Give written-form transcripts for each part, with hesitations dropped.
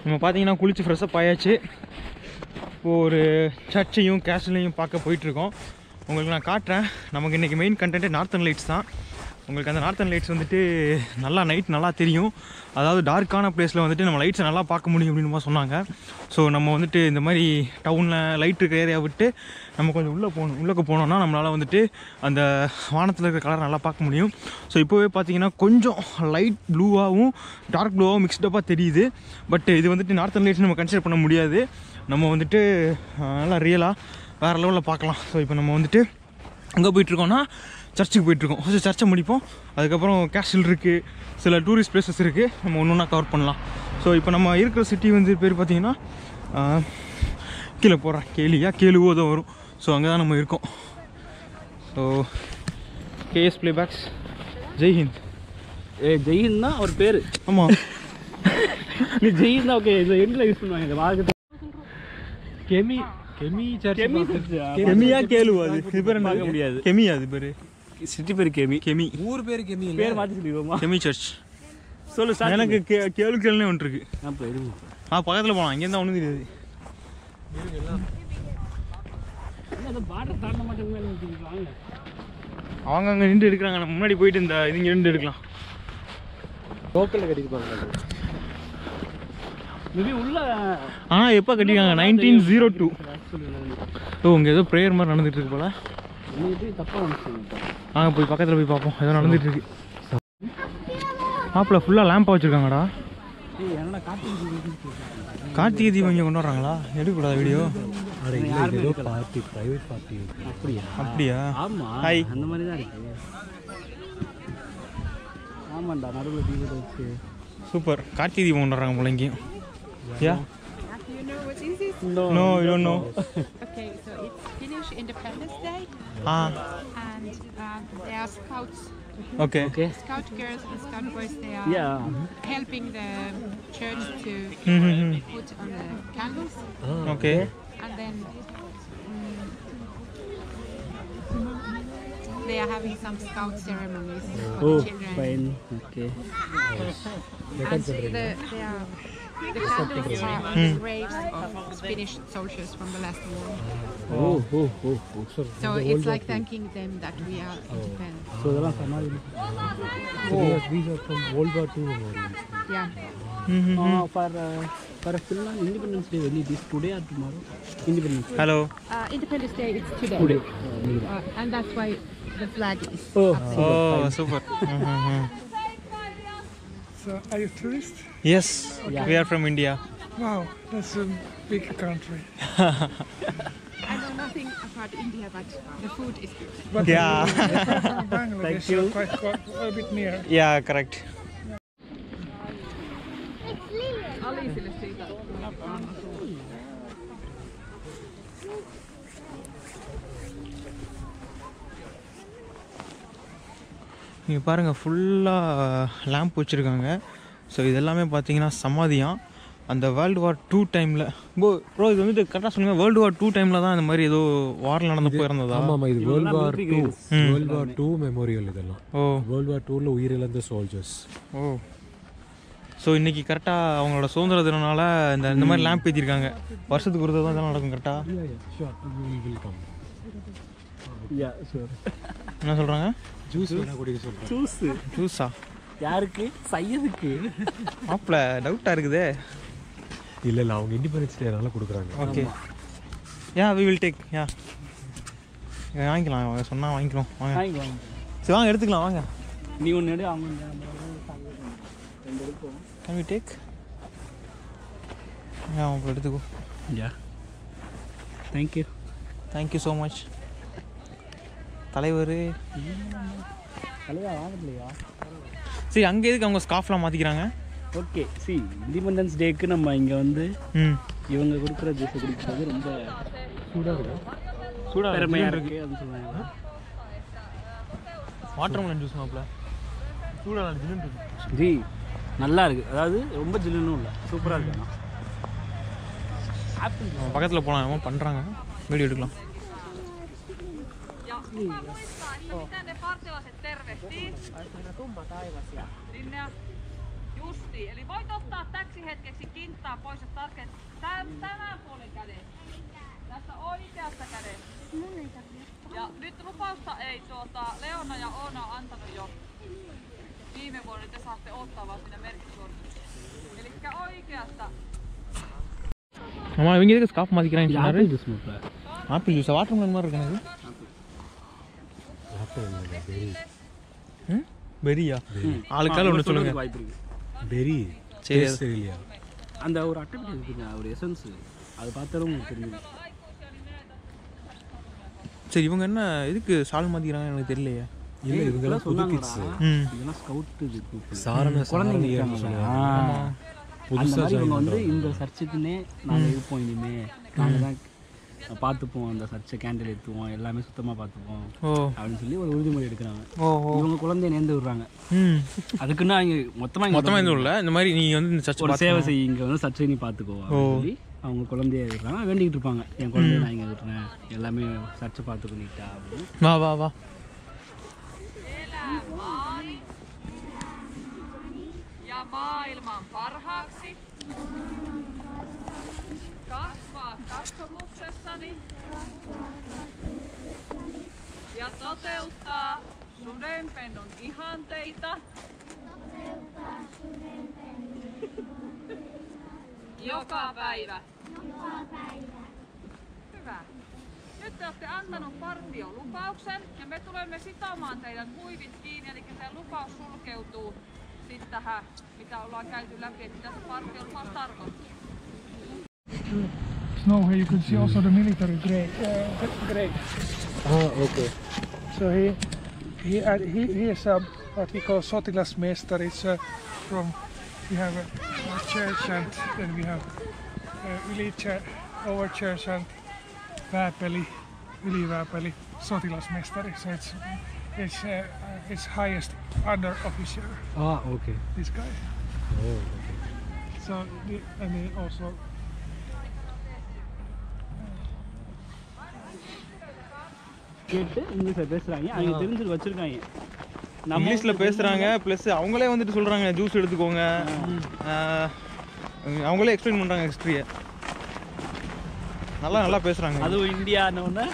நம்ம பார்த்தீங்கன்னா குளிச்சு ஃப்ரெஷ்ஷப் ஆயாச்சு. இப்போது ஒரு சர்ச்சையும் கேஸ்டலையும் பார்க்க போயிட்டுருக்கோம். உங்களுக்கு நான் காட்டுறேன். நமக்கு இன்றைக்கி மெயின் கண்டென்ட்டு நார்த்தன் லைட்ஸ் தான். உங்களுக்கு அந்த நார்த்தன் லைட்ஸ் வந்துட்டு நல்லா நைட் நல்லா தெரியும். அதாவது டார்க்கான பிளேஸில் வந்துட்டு நம்ம லைட்ஸை நல்லா பார்க்க முடியும் அப்படின்னு சொன்னாங்க. ஸோ நம்ம வந்துட்டு இந்த மாதிரி டவுனில் லைட் இருக்கிற ஏரியா விட்டு நம்ம கொஞ்சம் உள்ளே போனோம்னா நம்மளால் வந்துட்டு அந்த வானத்தில் இருக்கிற கலர் நல்லா பார்க்க முடியும். ஸோ இப்போவே பார்த்தீங்கன்னா கொஞ்சம் லைட் ப்ளூவாகவும் டார்க் ப்ளூவாகவும் மிக்ஸ்டப்பாக தெரியுது. பட் இது வந்துட்டு நார்த்தன் லைட்ஸ் நம்ம கன்சிடர் பண்ண முடியாது. நம்ம வந்துட்டு நல்லா ரியலாக வேறு லெவலில் பார்க்கலாம். ஸோ இப்போ நம்ம வந்துட்டு எங்கே போயிட்டுருக்கோன்னா சர்ச்சுக்கு போயிட்டுருக்கோம். ஃபஸ்ட்டு சர்ச்சை முடிப்போம். அதுக்கப்புறம் கேஸ்டில் இருக்குது, சில டூரிஸ்ட் பிளேசஸ் இருக்குது, நம்ம ஒன்று ஒன்றா கவர் பண்ணலாம். ஸோ இப்போ நம்ம இருக்கிற சிட்டி வந்து பேர் பார்த்திங்கன்னா கீழே போகிறேன் கேலுவோ தான் வரும். ஸோ அங்கே தான் நம்ம இருக்கோம். ஸோ கேஎஸ் பிளேபேக்ஸ் ஜெய்ஹிந்த். ஜெய்ஹிந்த் தான் அவர் பேர். ஆமாம், நீ ஜெய்ஹிந்த் தான். ஓகே, இதில் எண்டில் யூஸ் பண்ணுவாங்க இந்த வார்த்தை. கெமியா கேலுவா? அது இது பேர் பார்க்க முடியாது. கெமியா அது பேர்? சிட்டி பேர் கெமி. ஊர் பேர் கெமி. பேர் மாற்றி சொல்லிடுவோமா? கெமி சர்ச். சொல்லு சார். எனக்கு கேளுன்னு ஒன்று இருக்கு. பக்கத்தில் போகலாம். இங்கேருந்து ஒன்றும் தெரியாது. அவங்க அங்கே நின்று எடுக்கிறாங்க. நம்ம முன்னாடி போயிட்டு இந்த இங்கே நின்று எடுக்கலாம். லோக்கலில் கட்டிருப்பாங்க. மேபி உள்ள. ஆனால் எப்போ கட்டிருக்காங்க? 1902. ஓ, இங்கே ஏதோ ப்ரேயர் மாதிரி நடந்துட்டு இருக்கு போல. நாங்கள் போய் பக்கத்தில் போய் பார்ப்போம். ஏதோ நடந்துட்டு இருக்கு. மாப்பிள்ள ஃபுல்லாக லேம்பாக வச்சுருக்காங்கடா. கார்த்திகை தீபம் இங்கே கொண்டு வர்றாங்களா? எடுக்கக்கூடாது வீடியோ? அப்படியா? ஹாய். அந்த மாதிரி தான் இருக்கு. ஆமாண்டா, நடுவில் தீபத்தை வச்சு சூப்பர். கார்த்திகை தீபம் கொண்டு வர்றாங்க போல இங்கேயும். யா. You know what is it? No, you don't know. Okay, so it's Finnish Independence Day. And there are scouts. Okay. Scout girls and scout boys, they are helping the church to put on the candles. Okay. And then they are having some scout ceremonies for the children. Fine. Okay. And the candles are graves of Finnish soldiers from the last war. So it's like thanking them that we are independent. So there are some these are from World War II memorials. Yeah. For a film on Independence Day, when it is today or tomorrow? Independence Day. Hello. Independence Day is today. And that's why the flag is up there. Oh, super. So, are you tourist? Yes, we are from India. Wow, that's a big country. I know nothing about India, but the food is good. But Yeah. from Bangladesh, you're quite a bit near. Yeah, correct. இங்கே பாருங்கள், ஃபுல்லாக lamp வச்சுருக்காங்க. So இதெல்லாமே பார்த்தீங்கன்னா சமாதியாம். அந்த world war 2 டைமில் bro இது வந்துட்டு கரெக்டாக சொல்லுங்கள். வேர்ல்டு வார் 2 டைமில் தான் இந்த மாதிரி ஏதோ வாரில் நடந்து போயிருந்ததா? ஆமாம், இது வேர்ல்டு வார் 2 மெமோரியல். இதெல்லாம் வேர்ல்டு வார் 2ல உயிரிழந்த சோல்ஜர்ஸ். ஓ, ஸோ இன்றைக்கி கரெக்டாக அவங்களோட சுதந்திர தினனால இந்த மாதிரி லேம்ப் ஏற்றிருக்காங்க. வருஷத்துக்கு ஒரு தடவை தான் இதெல்லாம் நடக்கும் கரெக்டாக? என்ன சொல்கிறாங்க? ஜூஸா? யாருக்கு? சையதுக்கு. மாப்பிள்ள டவுட்டாக இருக்குதே. இல்லை அவங்க இண்டிபெண்டன்ஸ் டேனால கொடுக்குறாங்க. Okay, we will take. வாங்கிக்கலாம், அவங்க சொன்னால் வாங்கிக்கலாம். வாங்க சரி, வாங்க எடுத்துக்கலாம். வாங்க, நீ ஒன்று எடு, அவங்க கேன் வி டேக்? அவங்க எடுத்துக்கோ. தேங்க்யூ ஸோ மச் தலைவர். வாங்கலையா? சரி, அங்கே எதுக்கு அவங்க ஸ்கார்ஃப்லாம் மாற்றிக்கிறாங்க? ஓகே, சி இண்டிபெண்டன்ஸ் டேக்கு நம்ம இங்கே வந்து இவங்க கொடுக்குற ஜூஸை குடிக்கிறது ரொம்ப சூடாக பெருமையாக இருக்குது அப்படின்னு சொல்லுவாங்க. வாட்டர்மெலன் ஜூஸ் மாப்பிள்ள சூடாக ஜில்லுன்னு ஜி நல்லா இருக்குது. அதாவது ரொம்ப ஜில்லுன்னு இல்லை, சூப்பராக இருக்கு. ஆப்பிள் பக்கத்தில் போகலாம், என்ன பண்ணுறாங்க, வீடியோ எடுக்கலாம். Justi. Eli voit ottaa täksi hetkeksi kinttaa pois ja tarkentaa tämän puolen käden. Tästä oikeasta kädestä. Ja nyt lupausta ei Leona ja Oona antanut jo viime vuonna, niin te saatte ottaa vaan siinä merkkisuorituksessa. Elikkä oikeasta. ஆமாம் இவங்க எதுக்கு scab மாற்றிக்கிறாங்கன்னு சொன்னாரு. Apple juice மாப்பிள்ள. Apple ஜூஸா water melon மாதிரி இருக்கு பெரியா ஆளுக்கால ஒன்று சொல்லுங்க. வாய்ப்பு இருக்கு. பெரி சரி தெரியலையா? அந்த ஒரு அட்டை இருக்குங்க, ஒரு எசன்ஸ் அது பார்த்தாலும் உங்களுக்கு தெரிஞ்சுது. சரி இவங்க என்ன எதுக்கு சால் மாற்றிக்கிறாங்க எனக்கு தெரியலையே. இல்லை இவங்கெல்லாம் புது கிட்ஸ். இதெல்லாம் ஸ்கவுட் இது சாரண குழந்தைங்க சாரணியர் புதுசாக இவங்க வந்து இந்த சர்ச்சுக்குன்னே நாங்கள் இருப்போம், இனிமே நாங்கள் தான் பார்த்துப்போம், அந்த சர்ச்சை கேண்டில் ஏற்றுவோம், எல்லாமே சுத்தமாக பார்த்துப்போம் அப்படின்னு சொல்லி ஒரு உறுதிமொழி எடுக்கிறாங்க. இவங்க குழந்தைய நேர்ந்து விடுறாங்க. அதுக்குன்னா அவங்க மொத்தமாக எதுவும் இல்லை, இந்த மாதிரி நீங்கள் வந்து இந்த சர்ச் ஒரு சேவை செய்ய, இங்கே வந்து சர்ச்சை நீ பார்த்துக்கோ அப்படின்னு சொல்லி அவங்க குழந்தைய விடுறாங்க. வேண்டிக்கிட்டு இருப்பாங்க, என் குழந்தைய நான் இங்கே விட்டுறேன், எல்லாமே சர்ச்சை பார்த்துக்கோ நீட்டா அப்படின்னு. வா வா வா. Ja maailman parhaaksi. Kasvaa katsomuksessani. Ja toteuttaa sudenpennun ihanteita. Joka päivä. Hyvä. Nyt te olette antanut partiolupauksen ja me tulemme sitomaan teidän huivit kiinni, eli teidän lupaus sulkeutuu sitten tähän, mitä ollaan käyty läpi, että mitä se partiolupaus tarkoittaa. Snow here you can see also the military grave. Okay. So he is what we call sotilasmestari. It's from we have a church and then we have overchurch Vääpeli, Yli-Vääpeli, sotilasmestari. So it's highest under officer. Okay. This guy. Oh, okay. So and then also. கேட்டு இங்கிலீஷில் பேசுகிறாங்க, அவங்க தெரிஞ்சு வச்சுருக்காங்க. இங்கிலீஷில் பேசுகிறாங்க, plus அவங்களே வந்துட்டு சொல்கிறாங்க ஜூஸ் எடுத்துக்கோங்க, அவங்களே எக்ஸ்பிளைன் பண்ணுறாங்க ஹிஸ்ட்ரியை. நல்லா பேசுகிறாங்க. அதுவும் இந்தியானோடனே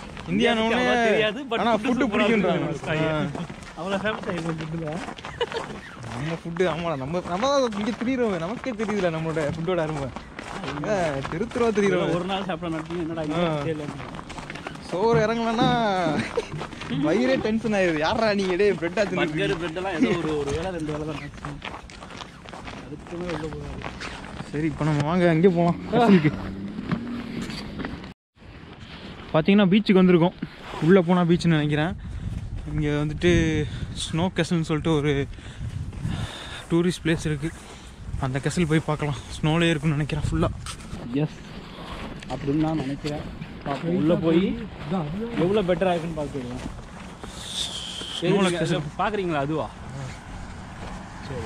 தெரியாது, ஆனால் ஃபுட்டு பிடிக்குன்றாங்க. அவ்வளோ ஃபேமஸ் ஆகிடும் ஃபுட்டில். நம்ம ஃபுட்டு ஆமாம், நம்ம தான் இங்கே தெரியுறோம், நமக்கே தெரியுதுல நம்மளோட ஃபுட்டோட அருமை. திருத்துருவா தெரியுறோம். ஒரு நாள் சாப்பிட நடத்தி என்னடா சோறு இறங்கலன்னா வயிறே டென்ஷன் ஆயிடுது. யாரா நீங்க டே பிரெட் ஆச்சு பர்கர் பிரெட்டெல்லாம் ஏதோ ஒரு வேளை 2 வேளை தான் மேக்ஸிமம், அதுக்குமே உள்ள போகாது. சரி இப்போ நம்ம வாங்க அங்கே போகலாம். பார்த்தீங்கன்னா பீச்சுக்கு வந்திருக்கோம். உள்ளே போனால் பீச்சுன்னு நினைக்கிறேன். இங்கே வந்துட்டு ஸ்னோ கெசல்னு சொல்லிட்டு ஒரு டூரிஸ்ட் பிளேஸ் இருக்குது. அந்த கெசல் போய் பார்க்கலாம். ஸ்னோலே இருக்குன்னு நினைக்கிறேன் ஃபுல்லாக. எஸ் அப்படின்னு நான் நினைக்கிறேன். உள்ளே போய் எவ்வளோ பெட்டராக இருக்குன்னு பார்த்துருவோம். பார்க்குறீங்களா? அதுவா? சரி